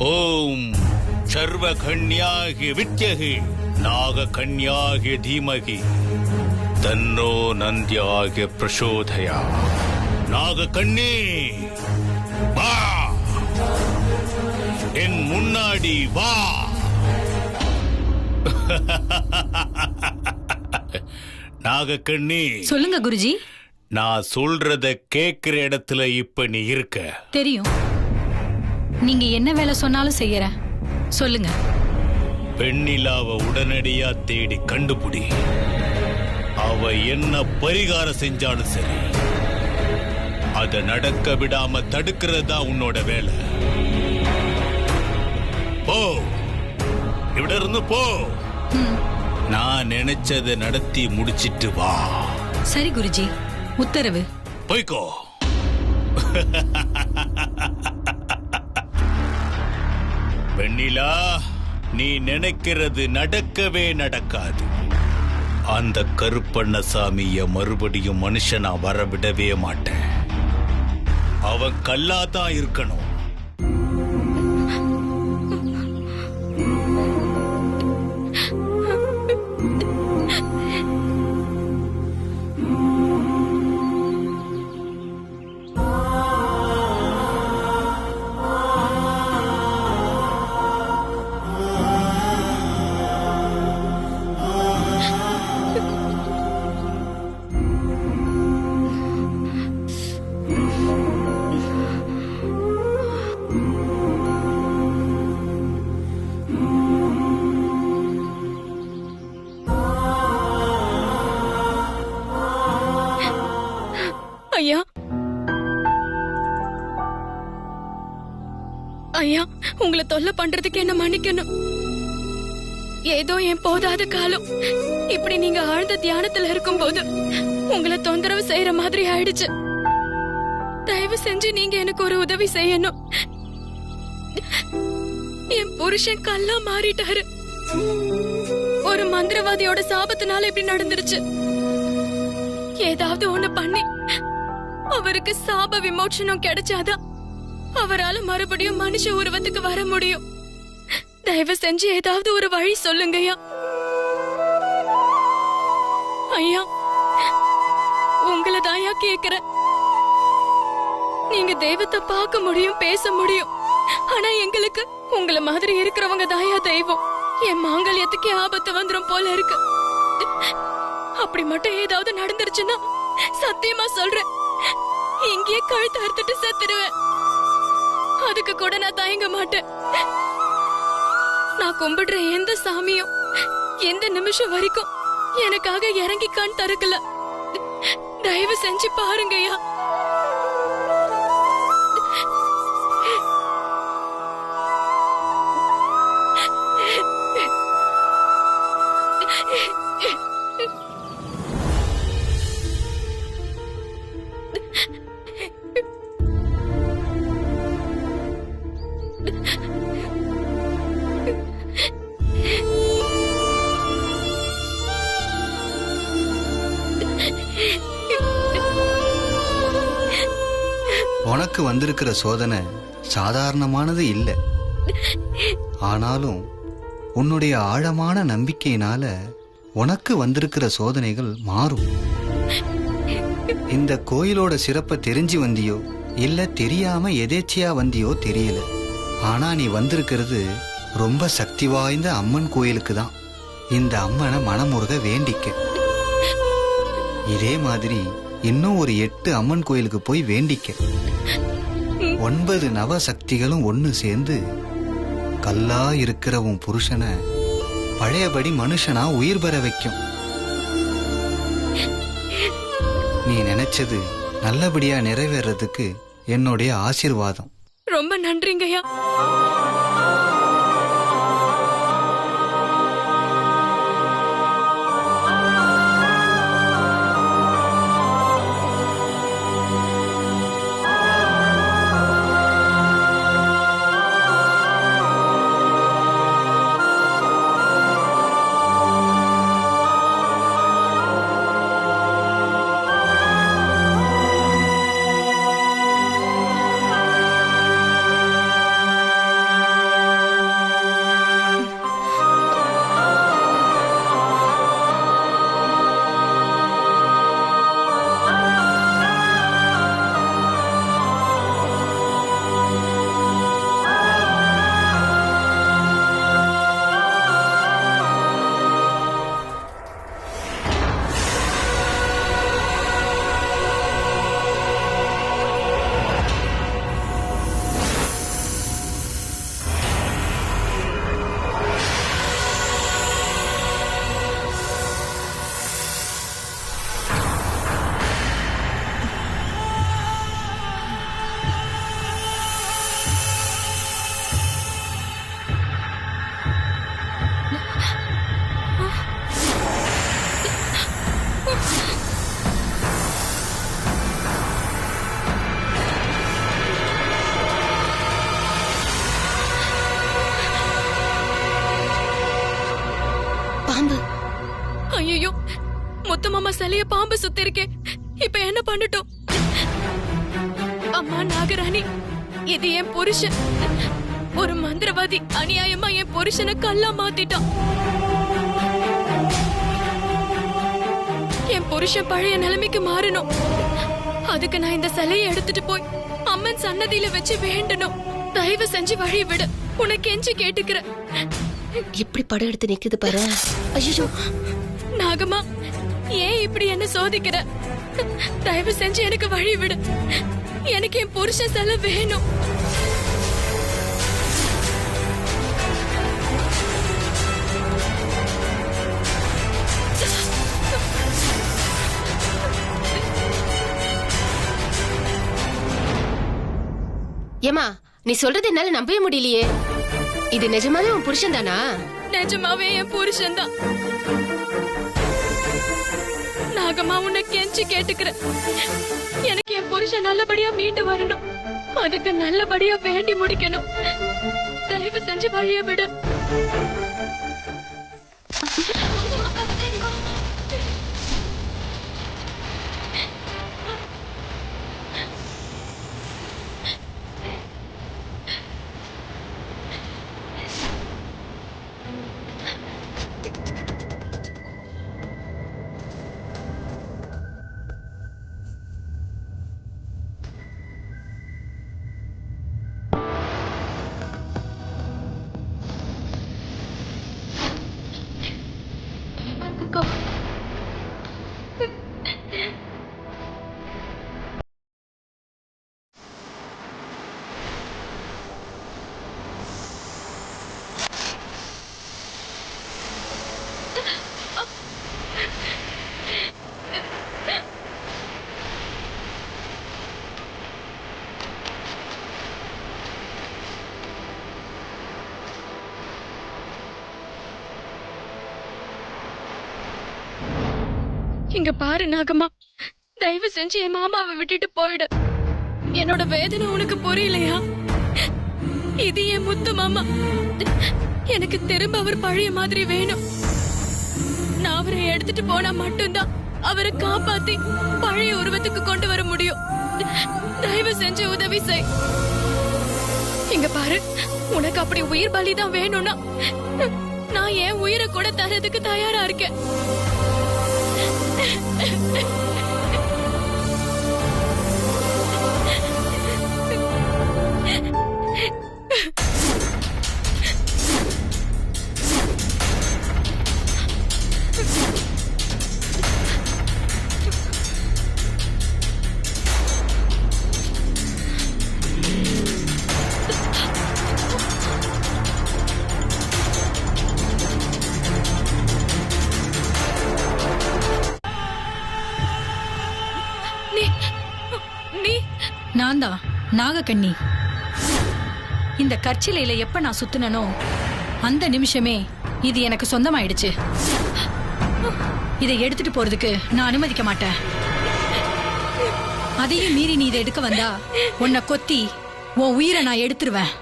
ஓம் சர்வகன்யாகி வித்யகி நாககன்யாகி தீமகி தன்னோ நந்தியாகி பிரசோதயா. நாககன்னி வா, என் முன்னாடி வா. நாகக்கண்ணி, சொல்லுங்க குருஜி. நான் சொல்றத கேக்குற இடத்துல இப்ப நீ இருக்க. தெரியும். நீங்க என்ன வேலை சொன்னாலும் செய்யறேன். சொல்லுங்க. வெண்ணிலாவை உடனடியா தேடி கண்டுபிடி. அவ என்ன பரிகாரம் செஞ்சாலும் சரி, அத நடக்க விடாம தடுக்கிறதா உன்னோட வேலை. போ, இவிட இருந்து போ. நான் நினைச்சதை நடத்தி முடிச்சிட்டு வா. சரி குருஜி, உத்தரவு. போய்க்கோ. வெண்ணிலா, நீ நினைக்கிறது நடக்கவே நடக்காது. அந்த கருப்பண்ணசாமிய மறுபடியும் மனுஷனா வரவிடவே மாட்டேன். அவன் கல்லாதான் இருக்கணும். ஐயா, ஐயா, உங்களை தொல்லை பண்றதுக்கு என்ன மன்னிக்கணும். ஏதோ என் போதாத காலம் இப்படி நீங்க ஆழ்ந்த தியானத்துல இருக்கும் போது உங்களை தொந்தரவு செய்யற மாதிரி ஆயிடுச்சு. தயவு செஞ்சு நீங்க எனக்கு ஒரு உதவி செய்யணும். என் புருஷன் கல்லா மாறிட்டாரு. ஒரு மந்திரவாதியோட சாபத்தினால இப்படி நடந்துருச்சு. ஏதாவது ஒண்ணு பண்ணி அவருக்கு சாப விமோச்சனம் கிடைச்சாதான் அவரால மறுபடியும் மனுஷ உருவத்துக்கு வர முடியும். தயவு செஞ்சு ஏதாவது ஒரு வழி சொல்லுங்க ஐயா. ஐயா, உங்களை தாயா கேக்குறேன். நீங்க தெய்வத்தை பார்க்க முடியும், பேச முடியும். ஆனா எங்களுக்கு உங்களை மாதிரி இருக்கிறவங்க தாயா தெய்வம். என் மாங்கல்யத்துக்கு ஆபத்து வந்துரும் போல இருக்கு. அப்படி மட்டும் ஏதாவது நடந்துருச்சுன்னா சத்தியமா சொல்றேன், இங்கேயே கழுத்து அறுத்துட்டு செத்துடுவேன். அதுக்கு கூட நான் தயங்க மாட்டேன். நான் கும்பிடுற எந்த சாமியும் எந்த நிமிஷம் வரைக்கும் எனக்காக இறங்கி கண் திறக்கல. தயவு செஞ்சு பாருங்கய்யா. உனக்கு வந்திருக்கிற சோதனை சாதாரணமானது இல்லை. ஆனாலும் உன்னுடைய ஆழமான நம்பிக்கையினால உனக்கு வந்திருக்கிற சோதனைகள் மாறும். இந்த கோயிலோட சிறப்பை தெரிஞ்சு வந்தியோ இல்ல தெரியாம எதேச்சியா வந்தியோ தெரியல. ஆனா நீ வந்திருக்கிறது ரொம்ப சக்தி வாய்ந்த அம்மன் கோயிலுக்கு தான். இந்த அம்மனை மனமுருக வேண்டிக்க. இதே மாதிரி இன்னும் ஒரு 8 அம்மன் கோயிலுக்கு போய் வேண்டிக்க. 9 நவ சக்திகளும் ஒன்னு சேர்ந்து கல்லா இருக்கிற உன் புருஷனை பழையபடி மனுஷனா உயிர் பெற வைக்கும். நீ நினைச்சது நல்லபடியா நிறைவேறதுக்கு என்னுடைய ஆசீர்வாதம். ரொம்ப நன்றிங்கய்யா. முத்தமாமா சிலைய பாம்பு சுத்தி இருக்கே. இப்ப என்ன பண்ணட்டும்? அம்மா நாகராணி, இது என் புருஷன். ஒரு மந்திரவாதி அநியாயமா என் புருஷனை கல்லா மாத்திட்டான். என் புருஷன் பழைய நிலைமைக்கு மாறணும். அதுக்கு நான் இந்த சிலையை எடுத்துட்டு போய் அம்மன் சன்னதியில வச்சு வேண்டணும். தயவு செஞ்சு வழி விடு, உனக்கு கெஞ்சி கேட்டுக்கிறேன். எப்படி படம் எடுத்து நிக்குது பாரு. ஐயோ நாகம்மா, ஏன் இப்படி என்ன சோதிக்கிற? தயவு செஞ்சு எனக்கு வழி விடு. எனக்கு என் புருஷன் சிலை வேணும். ஏமா, நீ சொல்றது என்னால நம்பவே முடியலையே. இது நிஜமாவே உன் புருஷன் தானா? நிஜமாவே என் புருஷன் தான். நாகம்மா, உன்னை கெஞ்சி கேட்டுக்கிறேன். எனக்கு என் புருஷன் நல்லபடியா மீண்டு வரணும். அதுக்கு நல்லபடியா வேண்டி முடிக்கணும். தயவு செஞ்சு வழிய விடு. இங்க பாரு நாகம்மா, தயவு செஞ்சு என் மாமாவை விட்டுட்டு போயிடு. என்னோட வேதனை உனக்கு புரியலையா? இது என் முத்து மாமா. எனக்கு திரும்ப அவர் பழைய மாதிரி வேணும். நான் அவரை எடுத்துட்டு போனா மட்டும்தான் அவரை காப்பாத்தி பழைய உருவத்துக்கு கொண்டு வர முடியும். தயவு செஞ்சு உதவி செய். இங்க பாரு, உனக்கு அப்படி உயிர் பலிதான் வேணும்னா நான் என் உயிரை கூட தரதுக்கு தயாரா இருக்கேன். நான் தான் நாகக்கண்ணி. இந்த கற்சிலையில எப்ப நான் சுத்தினனோ அந்த நிமிஷமே இது எனக்கு சொந்தமாயிடுச்சு. இதை எடுத்துட்டு போறதுக்கு நான் அனுமதிக்க மாட்டேன். அதையும் மீறி நீ இதை எடுக்க வந்தா உன்னை கொத்தி உன் உயிரை நான் எடுத்துருவேன்.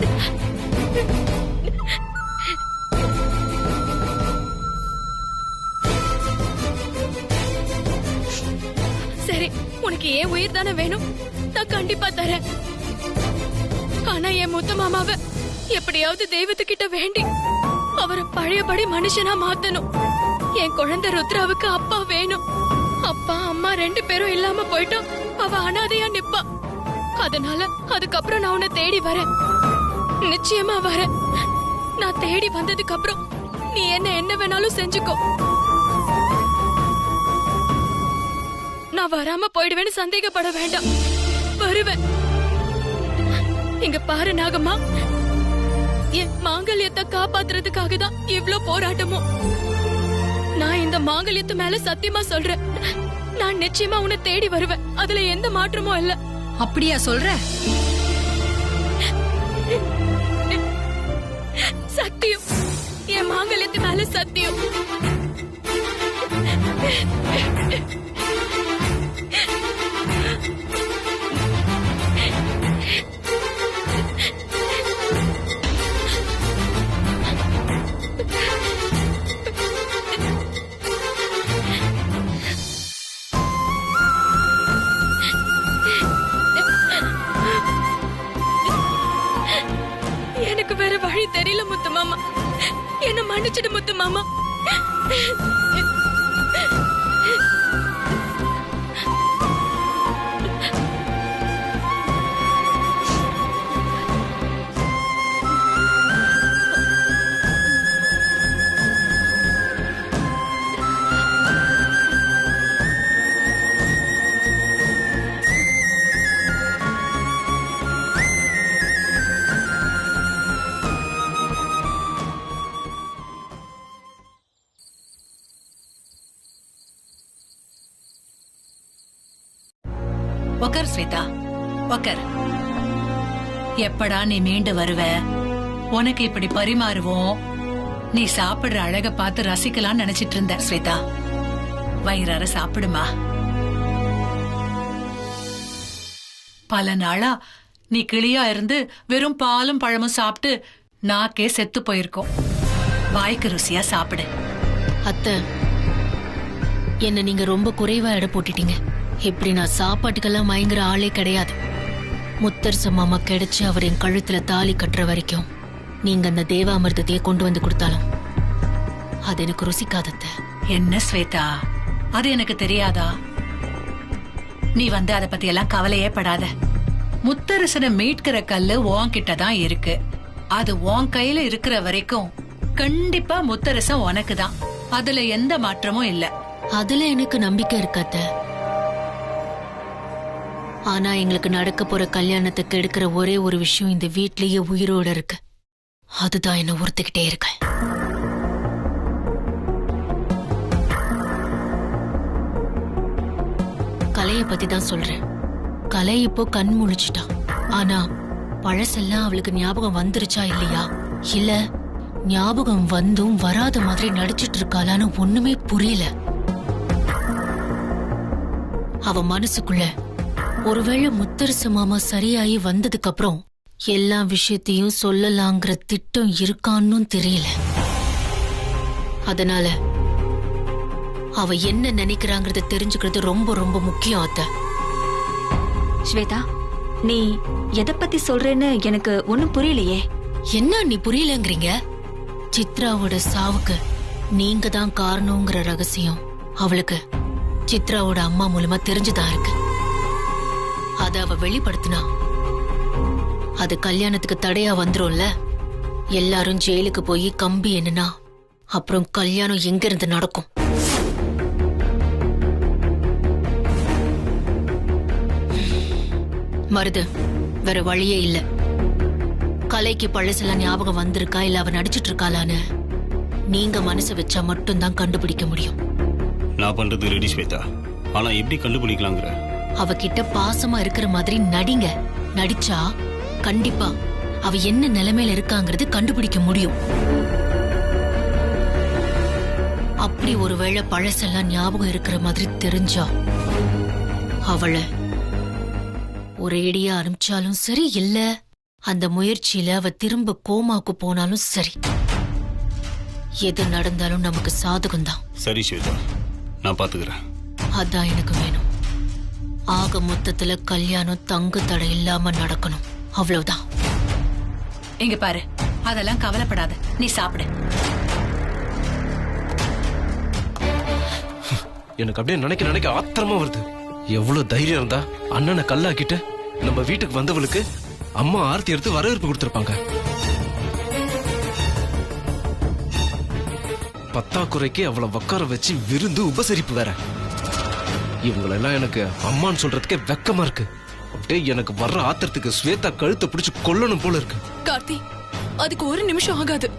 சரி, உனக்கு ஏன் உயிர் தானே வேணும், நான் கண்டிப்பா தரேன். ஆனா என் முத்து மாமாவை எப்படியாவது தெய்வத்துக்கிட்ட வேண்டி அவரை பழையபடி மனுஷனா மாத்தணும். என் குழந்தை ருத்ராவுக்கு அப்பா வேணும். அப்பா அம்மா 2 பேரும் இல்லாம போயிட்டா அவ அனாதையா நிப்பா. அதனால அதுக்கப்புறம் நான் உன்னை தேடி வரேன். நிச்சயமா வரேன். நான் தேடி வந்ததுக்கு அப்புறம் நீ என்ன வேணாலும் செஞ்சுக்கோ. நான் வராம போயிடுவேன்னு சந்தேகப்பட வேண்டாம். வருவேன். இங்க பாரு நாகம்மா, என் மாங்கல்யத்தை காப்பாத்துறதுக்காக தான் இவ்ளோ போராட்டமும். நான் இந்த மாங்கல்யத்து மேல சத்தியமா சொல்றேன், நான் நிச்சயமா உன்னை தேடி வருவேன். அதுல எந்த மாற்றமும் இல்ல. அப்படியா சொல்ற? சத்தியம், என் மாங்கல்யத்து மேல சத்தியம். எனக்கு வேற வழி தெரியல முத்து மாமா. என்ன மன்னிச்சிடு முத்து மாமா. உக்கார் ஸ்வேதா, உக்கார். எப்படா நீ மீண்டு வருவ? உனக்கு இப்படி பரிமாறுவோம், நீ சாப்பிடுற அழக பார்த்து ரசிக்கலாம்னு நினைச்சிட்டு இருந்த ஸ்வேதா. வயிறார சாப்பிடுமா. பல நாளா நீ கிளியா இருந்து வெறும் பாலும் பழமும் சாப்பிட்டு நாக்கே செத்து போயிருக்கோம். வாய்க்கு ருசியா சாப்பிடு. அத்தை, என்ன நீங்க ரொம்ப குறைவா எடை போட்டுட்டீங்க. இப்படி நான் சாப்பாட்டுக்கெல்லாம் மயங்குற ஆளே கிடையாது. முத்தரச மாமா கிடைச்சு அவர் என் கழுத்துல தாலி கட்டுற வரைக்கும் நீங்க அந்த தேவாமிர்தத்தையே கொண்டு வந்து கொடுத்தாலும் அது எனக்கு ருசிக்காதத்த. என்ன ஸ்வேதா, அது எனக்கு தெரியாதா? நீ வந்து அத பத்தி எல்லாம் கவலையே படாத. முத்தரசனை மீட்கிற கல்லு உன்கிட்ட தான் இருக்கு. அது உன் கையில இருக்கிற வரைக்கும் கண்டிப்பா முத்தரசன் உனக்கு தான். அதுல எந்த மாற்றமும் இல்ல. அதுல எனக்கு நம்பிக்கை இருக்காத்த. ஆனா எங்களுக்கு நடக்க போற கல்யாணத்தை கெடுக்கிற ஒரே ஒரு விஷயம் இந்த வீட்லயே உயிரோட இருக்கு. அதுதான் என்ன உறுத்துக்கிட்டே இருக்க. கலைய பத்தி தான் சொல்றேன். கலை இப்போ கண் முழிச்சிட்டா. ஆனா பழசெல்லாம் அவளுக்கு ஞாபகம் வந்துருச்சா இல்லையா, இல்ல ஞாபகம் வந்தும் வராத மாதிரி நடிச்சிட்டு இருக்காளான்னு ஒண்ணுமே புரியல. அவ மனசுக்குள்ள ஒருவேளை முத்தரசு மாமா சரியாயி வந்ததுக்கு அப்புறம் எல்லா விஷயத்தையும் சொல்லலாங்கிற திட்டம் இருக்கான்னு தெரியல. அதனால அவ என்ன நினைக்கிறாங்கறத தெரிஞ்சுக்கிறது ரொம்ப ரொம்ப முக்கியம் அத்தை. ஸ்வேதா, நீ எதை பத்தி சொல்றேன்னு எனக்கு ஒண்ணும் புரியலையே. என்ன நீ புரியலங்கிறீங்க? சித்ராவோட சாவுக்கு நீங்க தான் காரணங்கிற ரகசியம் அவளுக்கு சித்ராவோட அம்மா மூலமா தெரிஞ்சுதான் இருக்கு. அத அவ வெளிப்படுத்தினா அது கல்யாணத்துக்கு தடையா வந்துரும்ல. எல்லாரும் ஜெயிலுக்கு போய் கம்பி என்னன்னா அப்புறம் கல்யாணம் எங்க இருந்து நடக்கும்? மருது, வேற வழியே இல்ல. கலைக்கு பழசெல்லாம் ஞாபகம் வந்திருக்கா இல்ல அவ நடிச்சிட்டு இருக்காளான்னு நீங்க மனசு வச்சா மட்டும்தான் கண்டுபிடிக்க முடியும். நான் பண்றது ரெடி ஸ்வேதா. ஆனா எப்படி கண்டுபிடிக்கலாங்கிற? அவகிட்ட பாசமா இருக்கிற மாதிரி நடிங்க. நடிச்சா கண்டிப்பா அவ என்ன நிலைமையில இருக்காங்கிறது கண்டுபிடிக்க முடியும். அப்படி ஒருவேளை பழசெல்லாம் ஞாபகம் இருக்கிற மாதிரி தெரிஞ்சா அவளை ஒரேடியா அனுப்பிச்சாலும் சரி, இல்ல அந்த முயற்சியில அவ திரும்ப கோமாக்கு போனாலும் சரி, எது நடந்தாலும் நமக்கு சாதகம்தான். சரி ஸ்வேதா, நான் பாத்துக்கிறேன். அதான் எனக்கு வேணும். ஆக மொத்தத்துல கல்யாணம் தங்கு தடை இல்லாம நடக்கணும், அவ்வளவுதான். இங்க பாரு, அதெல்லாம் கவலைப்படாத, நீ சாப்பிடு. எனக்கு அப்படியே நினைக்க ஆத்திரமா வருது. எவ்வளவு தைரியம் இருந்தா அண்ணனை கல்லாக்கிட்டு நம்ம வீட்டுக்கு வந்தவளுக்கு அம்மா ஆர்த்தி எடுத்து வரவேற்பு கொடுத்திருப்பாங்க. பத்தாக்குறைக்கு அவளை உட்கார வச்சு விருந்து உபசரிப்பு வேற. இவங்களெல்லாம் எனக்கு அம்மான்னு சொல்றதுக்கே வெக்கமா இருக்கு. அப்படியே எனக்கு வர்ற ஆத்திரத்துக்கு ஸ்வேதா கழுத்தை பிடிச்சு கொல்லணும் போல இருக்கு. கார்த்தி, அதுக்கு ஒரு நிமிஷம் ஆகாது.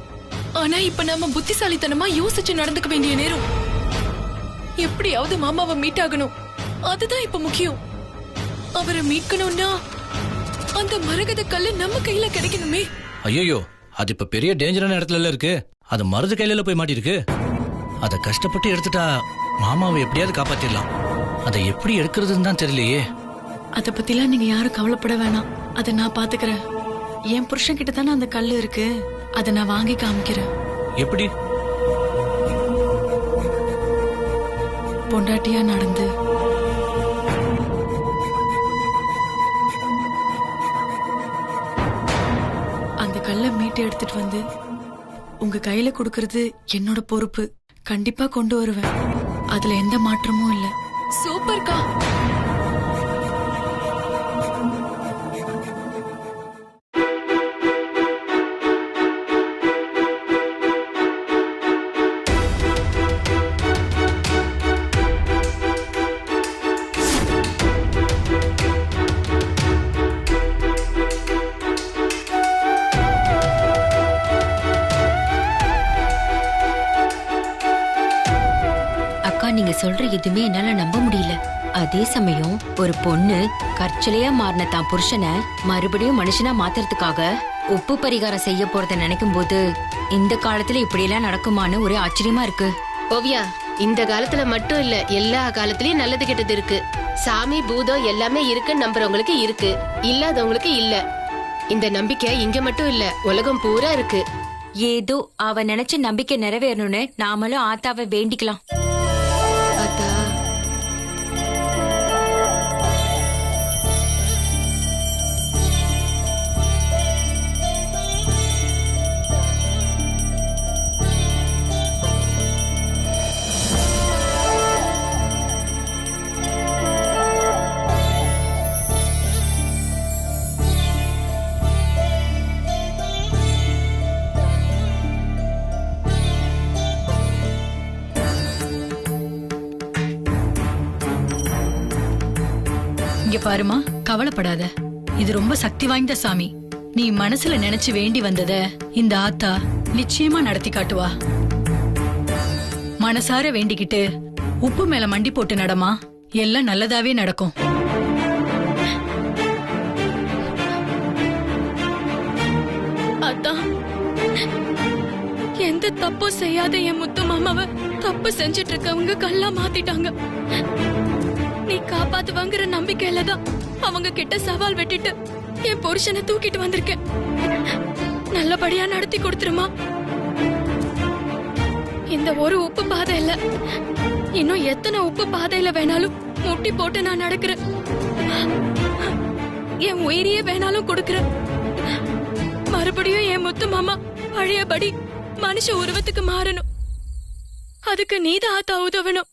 ஆனா இப்ப நாம புத்திசாலித்தனமா யோசிச்சு நடந்துக்க வேண்டிய நேரம். எப்படியாவது மாமாவை மீட் ஆகணும், அதுதான் இப்ப முக்கியம். அவரை மீட்கணும்னா அந்த மரகத கல்லு நம்ம கையில கிடைக்கணுமே. ஐயோ, அது இப்ப பெரிய டேஞ்சரான இடத்துல இருக்கு. அது மருது கையில போய் மாட்டிருக்கு. அதை கஷ்டப்பட்டு எடுத்துட்டா மாமாவை எப்படியாவது காப்பாத்திடலாம். அதை எப்படி எடுக்கிறதுன்னு தான் தெரியலையே. அத பத்திலாம் நீங்க யாரும் கவலைப்பட வேணாம். அதை நான் பாத்துக்கிறேன். என் புருஷன் கிட்ட தானே அந்த கல்லு இருக்கு. அதை நான் வாங்கி காமிக்கிறேன். எப்படி? பொண்டாட்டியா நடந்து அந்த கல்ல கல்லை மீட்டு எடுத்துட்டு வந்து உங்க கையில கொடுக்கறது என்னோட பொறுப்பு. கண்டிப்பா கொண்டு வருவேன். அதுல எந்த மாற்றமும் இல்ல. சூப்பர்க்கா. நீங்க சொல்ற எதுவுமே என்னால நம்ப முடியல. அதே சமயம் ஒரு பொண்ணு கற்சலையா மாறின தான் புருஷனை மறுபடியும் மனுஷனா மாத்துறதுக்காக உப்பு பரிகாரம் செய்ய போறத நினைக்கும் போது இந்த காலத்துல இப்படி எல்லாம் நடக்குமான்னு ஒரே ஆச்சரியமா இருக்கு. ஓவியா, இந்த காலத்துல மட்டும் இல்ல, எல்லா காலத்திலயும் நல்லது கெட்டது இருக்கு. சாமி பூதம் எல்லாமே இருக்குன்னு நம்புறவங்களுக்கு இருக்கு, இல்லாதவங்களுக்கு இல்ல. இந்த நம்பிக்கை இங்க மட்டும் இல்ல, உலகம் பூரா இருக்கு. ஏதோ அவ நினைச்ச நம்பிக்கை நிறைவேறணும்னு நாமளும் ஆத்தாவை வேண்டிக்கலாம். இங்க பாருமா, கவலைப்படாத. இது ரொம்ப சக்தி வாய்ந்த சாமி. நீ மனசுல நினைச்சு வேண்டி வந்தத இந்த ஆத்தா நிச்சயமா நடத்தி காட்டுவா. மனசார வேண்டிக்கிட்டு உப்பு மேல மண்டி போட்டு நடமா, எல்லாம் நல்லதாவே நடக்கும். அதான் எந்த தப்பும் செய்யாத என் முத்து மாமாவை தப்பு செஞ்சிட்டு இருக்கவங்க கல்லா மாத்திட்டாங்க. நீ காப்பாத்துவாங்கிற நம்பிக்கையில தான் அவங்க கிட்ட சவால் வெட்டிட்டு என் புருஷனை தூக்கிட்டு வந்திருக்கேன். நல்லபடியா நடத்தி கொடுத்துருமா. இந்த ஒரு உப்பு பாதை இல்ல, இன்னும் எத்தனை உப்பு பாதையில வேணாலும் முட்டி போட்டு நான் நடக்கிறேன். என் உயிரியே வேணாலும் கொடுக்கிறேன். மறுபடியும் என் முத்து மாமா பழையபடி மனுஷ உருவத்துக்கு மாறணும். அதுக்கு நீதான் ஆத்தா உதவணும்.